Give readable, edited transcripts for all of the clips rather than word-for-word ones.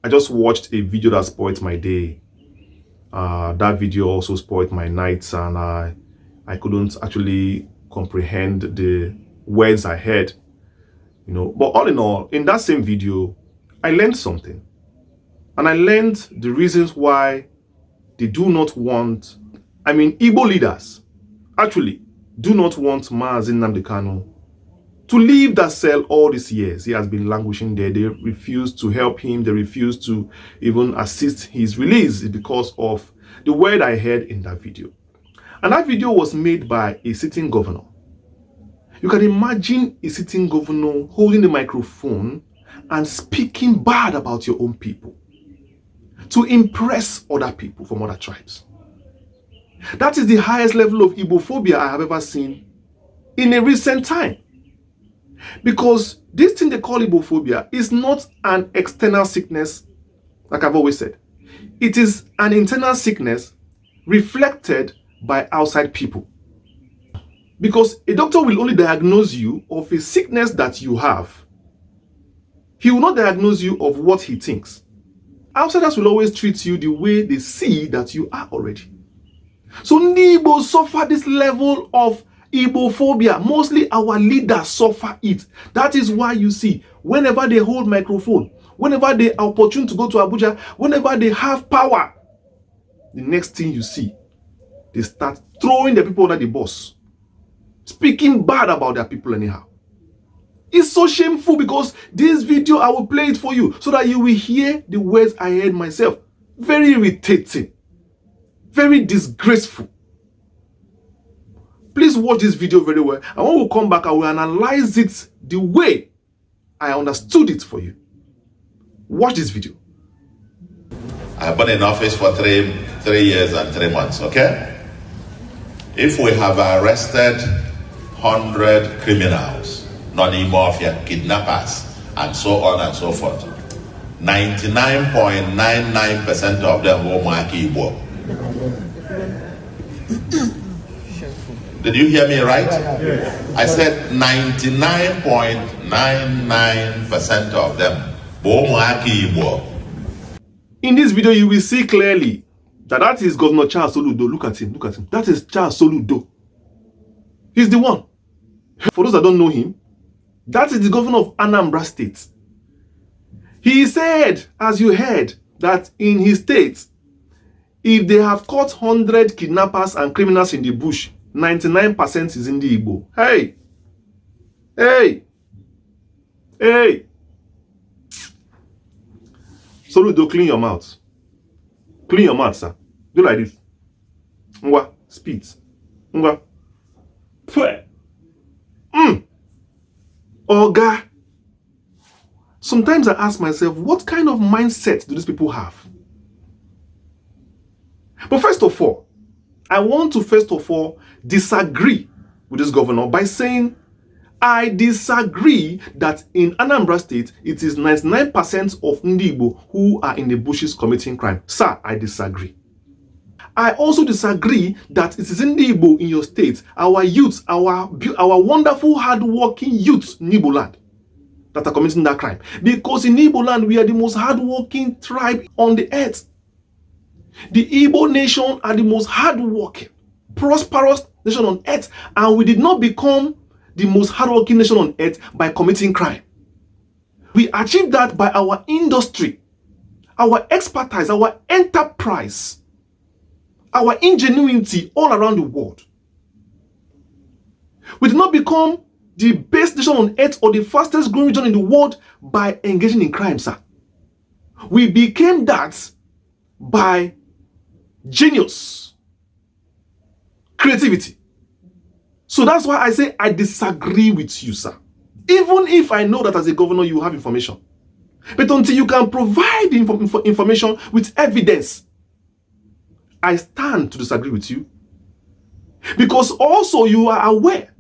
I just watched a video that spoiled my day. That video also spoiled my nights, and I couldn't actually comprehend the words I heard. You know, but all in all, in that same video, I learned something. And I learned the reasons why they do not want, Igbo leaders actually do not want Mazi Nnamdi Kanu to leave that cell all these years. He has been languishing there. They refuse to help him. They refuse to even assist his release because of the word I heard in that video. And that video was made by a sitting governor. You can imagine a sitting governor holding the microphone and speaking bad about your own people to impress other people from other tribes. That is the highest level of Igbophobia I have ever seen in a recent time. Because this thing they call Igbophobia is not an external sickness, like I've always said. It is an internal sickness reflected by outside people. Because a doctor will only diagnose you of a sickness that you have. He will not diagnose you of what he thinks. Outsiders will always treat you the way they see that you are already. So Igbo suffer this level of Igbophobia. Mostly our leaders suffer it. That is why you see, whenever they hold microphone, whenever they are opportune to go to Abuja, whenever they have power, the next thing you see, they start throwing the people under the bus, speaking bad about their people anyhow. It's so shameful, because this video, I will play it for you so that you will hear the words I heard myself. Very irritating. Very disgraceful. Please watch this video very well. And when we come back, I will analyze it the way I understood it for you. Watch this video. I have been in office for three years and 3 months, okay? If we have arrested 100 criminals, non-mafia, kidnappers, and so on and so forth, 99.99% of them will mark Igbo. Did you hear me right? Yes. I said 99.99% of them will mark Igbo. In this video, you will see clearly that is Governor Charles Soludo. Look at him, look at him. That is Charles Soludo. He's the one. For those that don't know him, that is the governor of Anambra State. He said, as you heard, that in his state, if they have caught 100 kidnappers and criminals in the bush, 99% is in the Igbo. Hey! Hey! Hey! Soludo, clean your mouth. Clean your mouth, sir. Do like this. Ngwa, spit. Ngwa. Pwe. Oga. Sometimes I ask myself, what kind of mindset do these people have? But first of all, I want to disagree with this governor by saying I disagree that in Anambra State, it is 99% of Ndi Igbo who are in the bushes committing crime. Sir, I disagree. I also disagree that it is Ndi Igbo in your state, our youth, our wonderful, hard-working youth in Igbo land that are committing that crime. Because in Igbo land, we are the most hard-working tribe on the earth. The Igbo nation are the most hard-working, prosperous nation on earth, and we did not become the most hard-working nation on earth by committing crime. We achieved that by our industry, our expertise, our enterprise, our ingenuity all around the world. We did not become the best nation on earth or the fastest growing region in the world by engaging in crime, sir. We became that by genius, creativity. So that's why I say I disagree with you, sir. Even if I know that as a governor you have information. But until you can provide information with evidence, I stand to disagree with you. Because also you are aware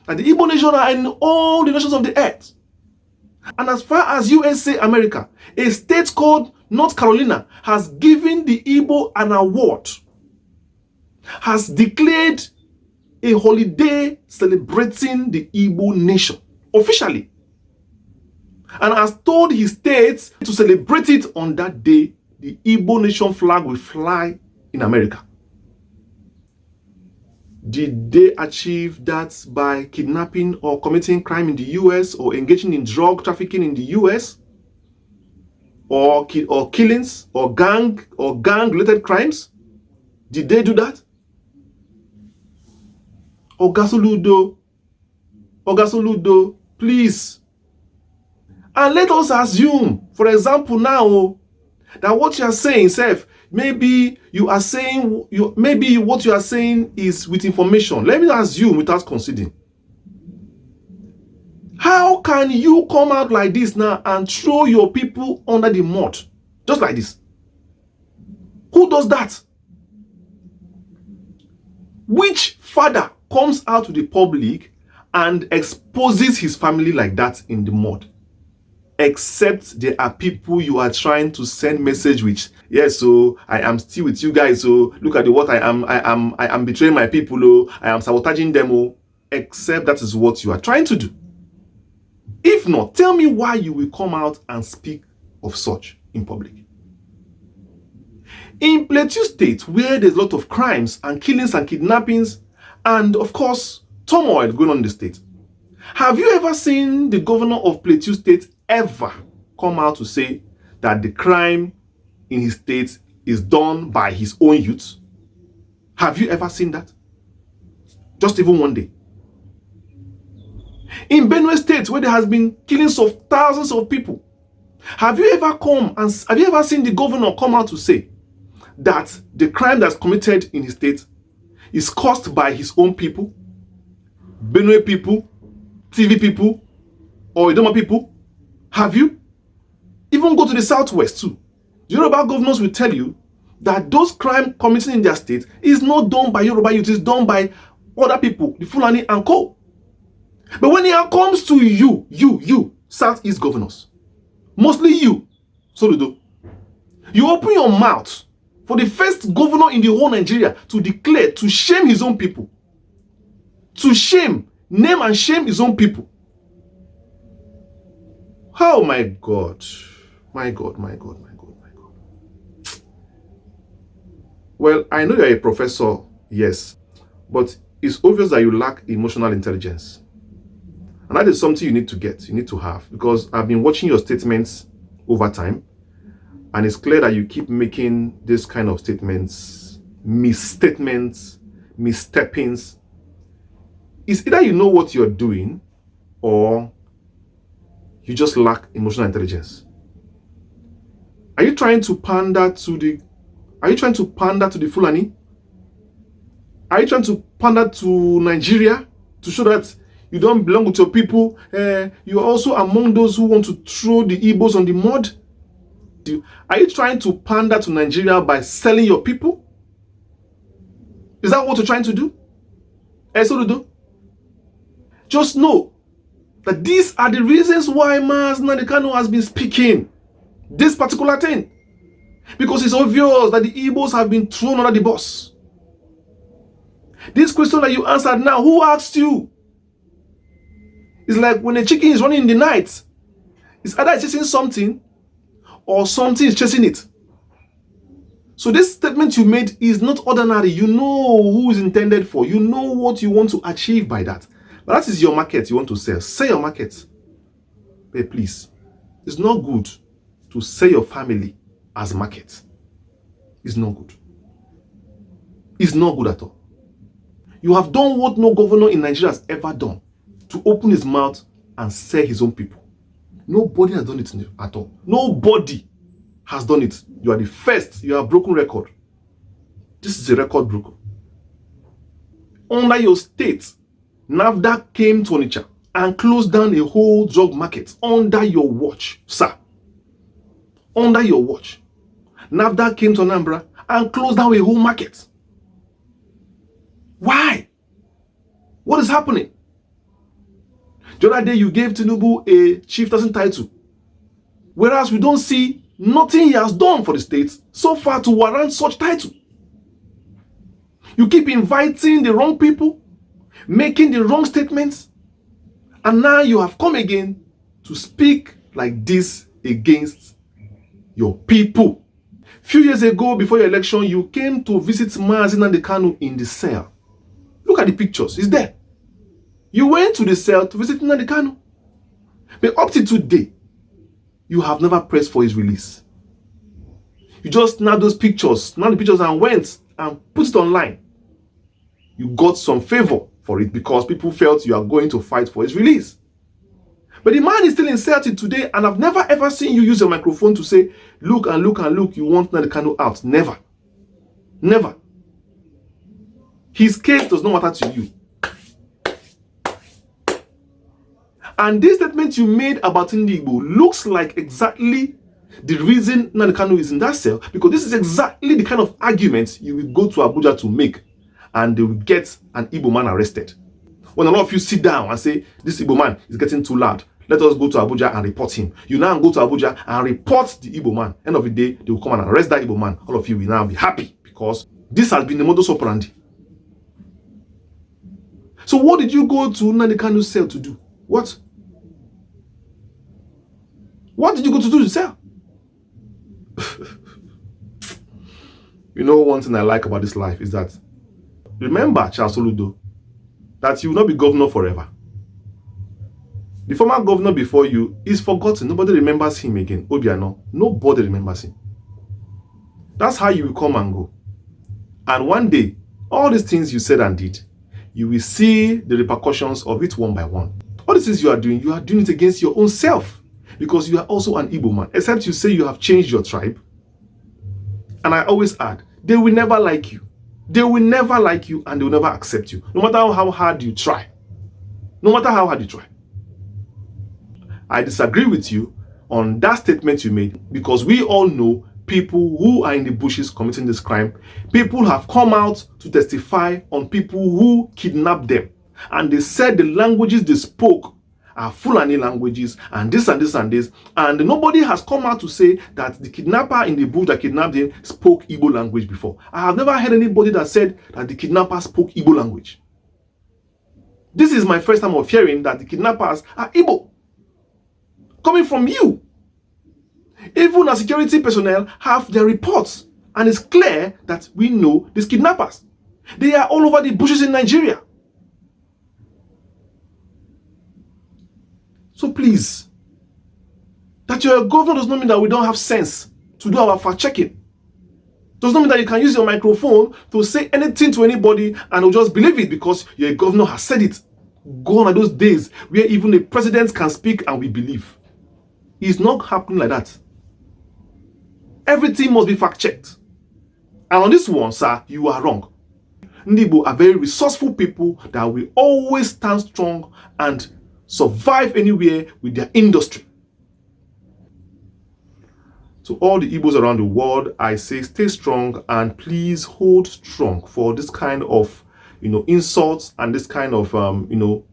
that the Igbo nation are in all the nations of the earth. And as far as USA, America, a state called North Carolina has given the Igbo an award, has declared a holiday celebrating the Igbo nation officially. and has told his states to celebrate it on that day. The Igbo nation flag will fly in America. Did they achieve that by kidnapping or committing crime in the US, or engaging in drug trafficking in the US, or killings or gang-related crimes? Did they do that? Soludo, please. And let us assume, for example, now that what you are saying, Seth, maybe you are saying maybe what you are saying is with information. Let me assume without conceding. How can you come out like this now and throw your people under the mud? Just like this. Who does that? Which father comes out to the public and exposes his family like that in the mud? Except there are people you are trying to send message with. Yes, so I am still with you guys. So look at what I am betraying my people. Oh, I am sabotaging them. Oh, except that is what you are trying to do. If not, tell me why you will come out and speak of such in public. In Plateau State, where there's a lot of crimes and killings and kidnappings, and of course, turmoil going on in the state, have you ever seen the governor of Plateau State ever come out to say that the crime in his state is done by his own youth? Have you ever seen that? Just even one day. In Benue State, where there has been killings of thousands of people, have you ever seen the governor come out to say that the crime that's committed in his state is caused by his own people, Benue people, TV people, or Idoma people? Have you? Even go to the southwest too. The Yoruba governors will tell you that those crime committed in their state is not done by Yoruba youth, it is done by other people, the Fulani and co. But when it comes to you, Southeast governors, mostly you, Soludo, you open your mouth for the first governor in the whole Nigeria to declare, to shame his own people, to name and shame his own people. Oh my God. My God. Well, I know you're a professor, yes, but it's obvious that you lack emotional intelligence. And that is something you need to have, because I've been watching your statements over time, and it's clear that you keep making this kind of statements, misstatements, missteppings. It's either you know what you're doing, or you just lack emotional intelligence. Are you trying to pander to the Fulani? Are you trying to pander to Nigeria to show that you don't belong with your people? You are also among those who want to throw the Igbos on the mud? Are you trying to pander to Nigeria by selling your people? Is that what you're trying to do? Soludo? Just know that these are the reasons why Nnamdi Kanu has been speaking this particular thing. Because it's obvious that the Igbos have been thrown under the bus. This question that you answered now, who asked you? It's like when a chicken is running in the night. It's either chasing something or something is chasing it. So this statement you made is not ordinary. You know who is intended for. You know what you want to achieve by that. But that is your market you want to sell. Sell your market. But please, it's not good to sell your family as market. It's not good. It's not good at all. You have done what no governor in Nigeria has ever done, to open his mouth and sell his own people. Nobody has done it at all. Nobody has done it. You are the first. You have broken record. This is a record broken. Under your state, NAFDAC came to Onitsha and closed down a whole drug market under your watch, sir. Under your watch. NAFDAC came to Anambra and closed down a whole market. Why? What is happening? The other day you gave Tinubu a chieftain title, whereas we don't see nothing he has done for the state so far to warrant such title. You keep inviting the wrong people, making the wrong statements, and now you have come again to speak like this against your people. Few years ago, before your election, you came to visit Nnamdi Kanu in the cell. Look at the pictures, it's there. You went to the cell to visit Nnamdi Kanu. But up to today, you have never pressed for his release. You just snapped those pictures, and went and put it online. You got some favor for it because people felt you are going to fight for his release. But the man is still in cell till today, and I've never ever seen you use your microphone to say, look and look and look, you want Nnamdi Kanu out. Never. Never. His case does not matter to you. And this statement you made about Nnamdi Igbo looks like exactly the reason Nnamdi Kanu is in that cell, because this is exactly the kind of argument you will go to Abuja to make, and they will get an Igbo man arrested. When a lot of you sit down and say, this Igbo man is getting too loud, let us go to Abuja and report him. You now go to Abuja and report the Igbo man. End of the day, they will come and arrest that Igbo man. All of you will now be happy because this has been the modus operandi. So what did you go to Nnamdi Kanu's cell to do? What? What did you go to do to sell? You know, one thing I like about this life is that, remember Charles Soludo, that you will not be governor forever. The former governor before you is forgotten. Nobody remembers him again. Obiano, nobody remembers him. That's how you will come and go. And one day, all these things you said and did, you will see the repercussions of it one by one. All the things you are doing it against your own self, because you are also an Igbo man. Except you say you have changed your tribe. And I always add, they will never like you. They will never like you, and they will never accept you. No matter how hard you try. No matter how hard you try. I disagree with you on that statement you made, because we all know people who are in the bushes committing this crime. People have come out to testify on people who kidnapped them. And they said the languages they spoke are Fulani languages, and this and this and this. And nobody has come out to say that the kidnapper in the bush that kidnapped him spoke Igbo language before. I have never heard anybody that said that the kidnapper spoke Igbo language. This is my first time of hearing that the kidnappers are Igbo. Coming from you. Even our security personnel have their reports, and it's clear that we know these kidnappers. They are all over the bushes in Nigeria. So please, that you're a governor does not mean that we don't have sense to do our fact checking. Does not mean that you can use your microphone to say anything to anybody and will just believe it because your governor has said it. Gone are those days where even a president can speak and we believe. It's not happening like that. Everything must be fact checked. And on this one, sir, you are wrong. Nnamdi Igbo are very resourceful people that will always stand strong and survive anywhere with their industry. To all the Igbos around the world, I say stay strong and please hold strong for this kind of, insults and this kind of,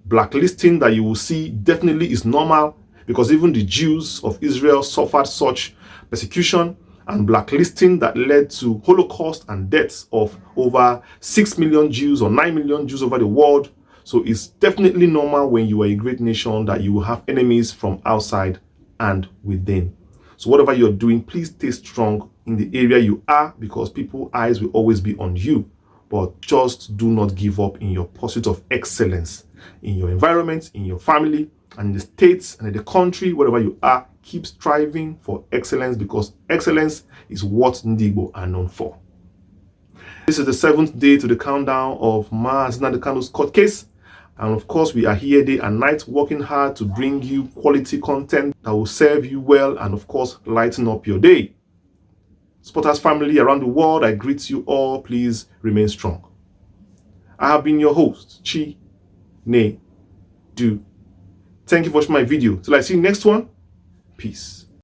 blacklisting that you will see definitely is normal, because even the Jews of Israel suffered such persecution and blacklisting that led to Holocaust and deaths of over 6 million Jews or 9 million Jews over the world. So it's definitely normal when you are a great nation that you will have enemies from outside and within. So whatever you're doing, please stay strong in the area you are, because people's eyes will always be on you. But just do not give up in your pursuit of excellence in your environment, in your family, and in the states and in the country, wherever you are. Keep striving for excellence, because excellence is what Nnamdi Igbo are known for. This is the 7th day to the countdown of Nnamdi Kanu's court case. And of course, we are here day and night working hard to bring you quality content that will serve you well and of course, lighten up your day. Supporters family around the world, I greet you all. Please remain strong. I have been your host, Chi Ne Du. Thank you for watching my video. Till I see you next one. Peace.